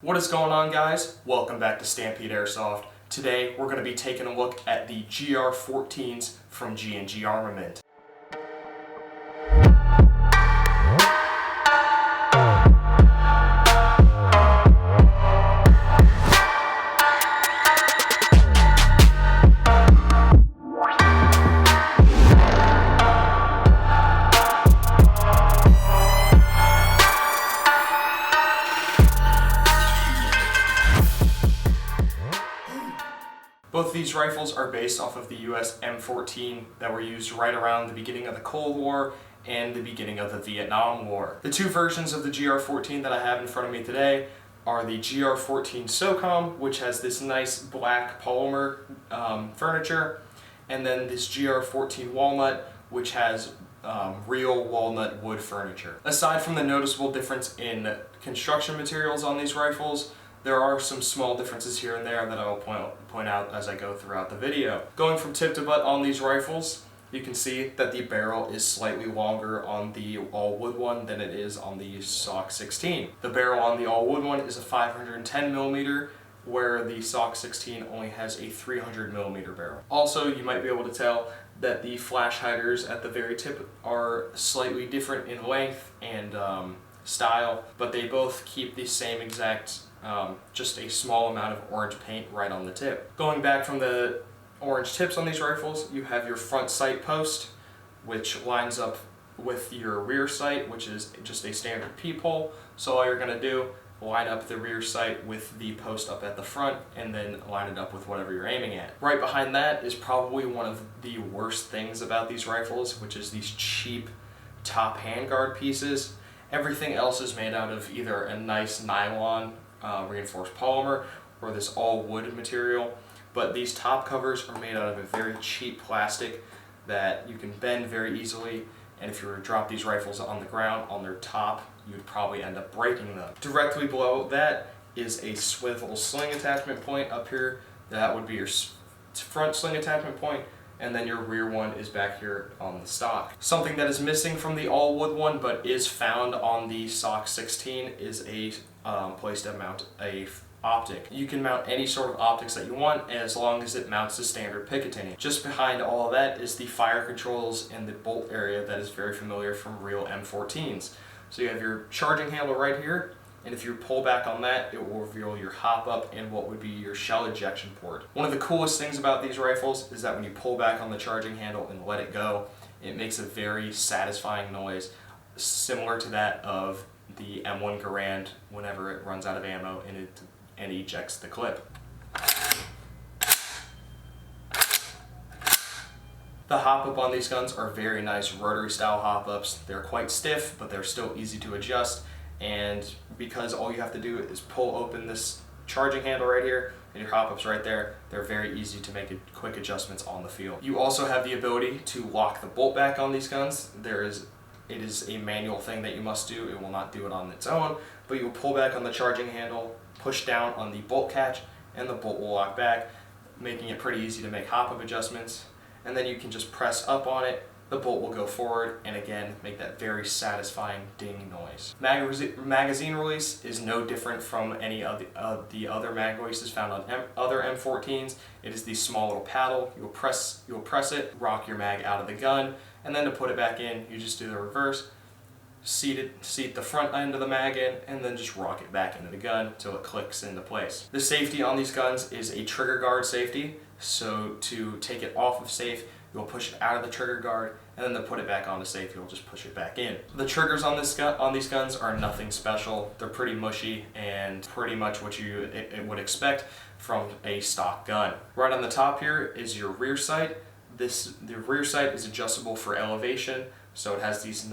What is going on, guys? Welcome back to Stampede Airsoft. Today we're going to be taking a look at the GR14s from G&G Armament. Both of these rifles are based off of the US M14 that were used right around the beginning of the Cold War and the beginning of the Vietnam War. The two versions of the GR14 that I have in front of me today are the GR14 SOCOM, which has this nice black polymer furniture, and then this GR14 Walnut, which has real walnut wood furniture. Aside from the noticeable difference in construction materials on these rifles, there are some small differences here and there that I will point out as I go throughout the video. Going from tip to butt on these rifles, you can see that the barrel is slightly longer on the all-wood one than it is on the SOC 16. The barrel on the all-wood one is a 510mm, where the SOC 16 only has a 300mm barrel. Also, you might be able to tell that the flash hiders at the very tip are slightly different in length and style, but they both keep the same exact just a small amount of orange paint right on the tip. Going back from the orange tips on these rifles, you have your front sight post, which lines up with your rear sight, which is just a standard peephole. So all you're going to do, line up the rear sight with the post up at the front, and then line it up with whatever you're aiming at. Right behind that is probably one of the worst things about these rifles, which is these cheap top handguard pieces. Everything else is made out of either a nice nylon reinforced polymer or this all wood material, but these top covers are made out of a very cheap plastic that you can bend very easily, and if you were to drop these rifles on the ground on their top, you'd probably end up breaking them. Directly below that is a swivel sling attachment point up here. That would be your front sling attachment point, and then your rear one is back here on the stock. Something that is missing from the all-wood one but is found on the SOC 16 is a place to mount a optic. You can mount any sort of optics that you want as long as it mounts to standard Picatinny. Just behind all of that is the fire controls and the bolt area that is very familiar from real M14s. So you have your charging handle right here, and if you pull back on that, it will reveal your hop-up and what would be your shell ejection port. One of the coolest things about these rifles is that when you pull back on the charging handle and let it go, it makes a very satisfying noise, similar to that of the M1 Garand whenever it runs out of ammo and it ejects the clip. The hop-up on these guns are very nice rotary style hop-ups. They're quite stiff, but they're still easy to adjust. And because all you have to do is pull open this charging handle right here and your hop-up's right there, they're very easy to make quick adjustments on the field. You also have the ability to lock the bolt back on these guns. It is a manual thing that you must do. It will not do it on its own, but you'll pull back on the charging handle, push down on the bolt catch, and the bolt will lock back, making it pretty easy to make hop-up adjustments. And then you can just press up on it, the bolt will go forward, and again, make that very satisfying ding noise. Magazine release is no different from any of the other mag releases found on other M14s. It is the small little paddle. You'll press it, rock your mag out of the gun, and then to put it back in, you just do the reverse, seat the front end of the mag in, and then just rock it back into the gun until it clicks into place. The safety on these guns is a trigger guard safety, so to take it off of safe, you'll push it out of the trigger guard, and then to put it back onto safe, you'll just push it back in. The triggers on these guns are nothing special. They're pretty mushy and pretty much what you would expect from a stock gun. Right on the top here is your rear sight. The rear sight is adjustable for elevation, so it has this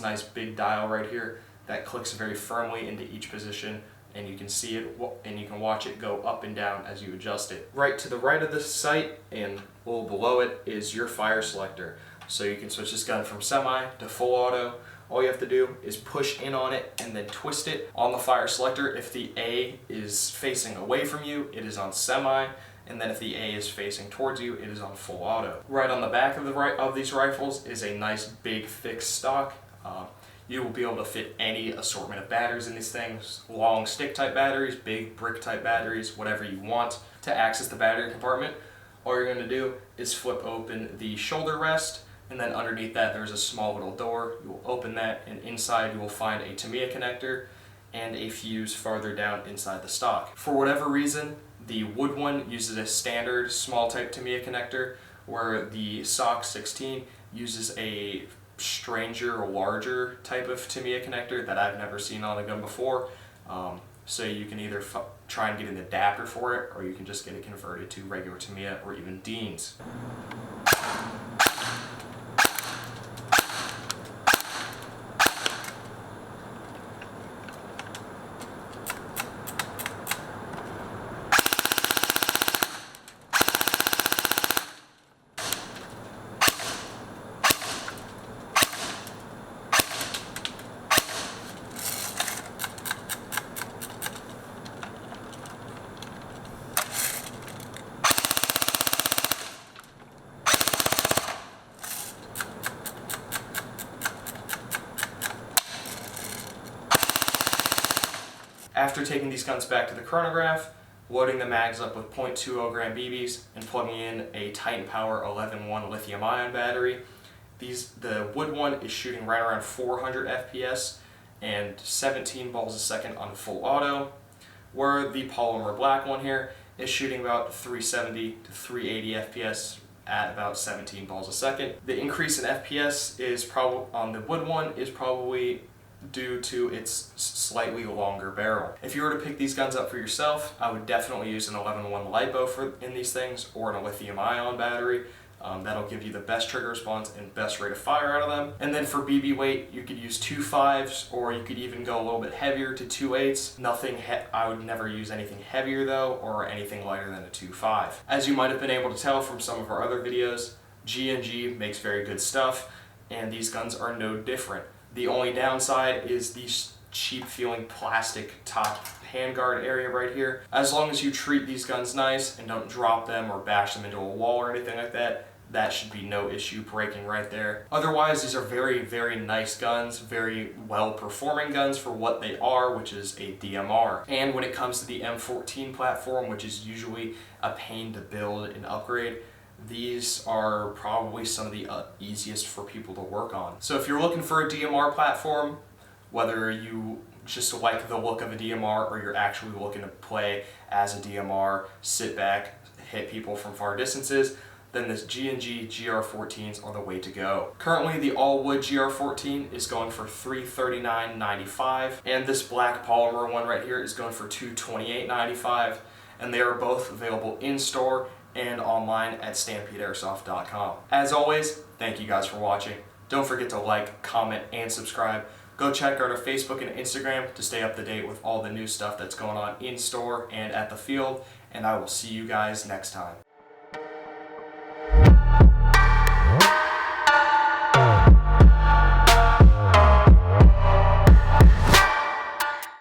nice big dial right here that clicks very firmly into each position, and you can see it and you can watch it go up and down as you adjust it. Right to the right of the sight and a little below it is your fire selector. So you can switch this gun from semi to full auto. All you have to do is push in on it and then twist it. On the fire selector, if the A is facing away from you, it is on semi, and then if the A is facing towards you, it is on full auto. Right on the back of these rifles is a nice big fixed stock. You will be able to fit any assortment of batteries in these things, long stick type batteries, big brick type batteries, whatever you want. To access the battery compartment, all you're going to do is flip open the shoulder rest, and then underneath that there's a small little door. You will open that, and inside you will find a Tamiya connector and a fuse farther down inside the stock. For whatever reason, the wood one uses a standard small type Tamiya connector, where the SOC 16 uses a stranger, larger type of Tamiya connector that I've never seen on a gun before. So you can either try and get an adapter for it, or you can just get it converted to regular Tamiya or even Dean's. After taking these guns back to the chronograph, loading the mags up with 0.20 gram BBs, and plugging in a Titan Power 11-1 lithium-ion battery, the wood one is shooting right around 400 FPS and 17 balls a second on full auto, where the polymer black one here is shooting about 370 to 380 FPS at about 17 balls a second. The increase in FPS is probably on the wood one is probably due to its slightly longer barrel. If you were to pick these guns up for yourself, I would definitely use an 11-1 LiPo in these things, or a lithium-ion battery. That'll give you the best trigger response and best rate of fire out of them. And then for BB weight, you could use 2.5s, or you could even go a little bit heavier to 2.8s. I would never use anything heavier though, or anything lighter than a 2.5. As you might have been able to tell from some of our other videos, G&G makes very good stuff, and these guns are no different. The only downside is these cheap feeling plastic top handguard area right here. As long as you treat these guns nice and don't drop them or bash them into a wall or anything like that, that should be no issue breaking right there. Otherwise, these are very, very nice guns, very well performing guns for what they are, which is a DMR. And when it comes to the M14 platform, which is usually a pain to build and upgrade, these are probably some of the easiest for people to work on. So if you're looking for a DMR platform, whether you just like the look of a DMR or you're actually looking to play as a DMR, sit back, hit people from far distances, then this G&G GR14s are the way to go. Currently, the all-wood GR14 is going for $339.95, and this black polymer one right here is going for $228.95, and they are both available in-store and online at StampedeAirsoft.com. As always, thank you guys for watching. Don't forget to like, comment, and subscribe. Go check out our Facebook and Instagram to stay up to date with all the new stuff that's going on in store and at the field, and I will see you guys next time.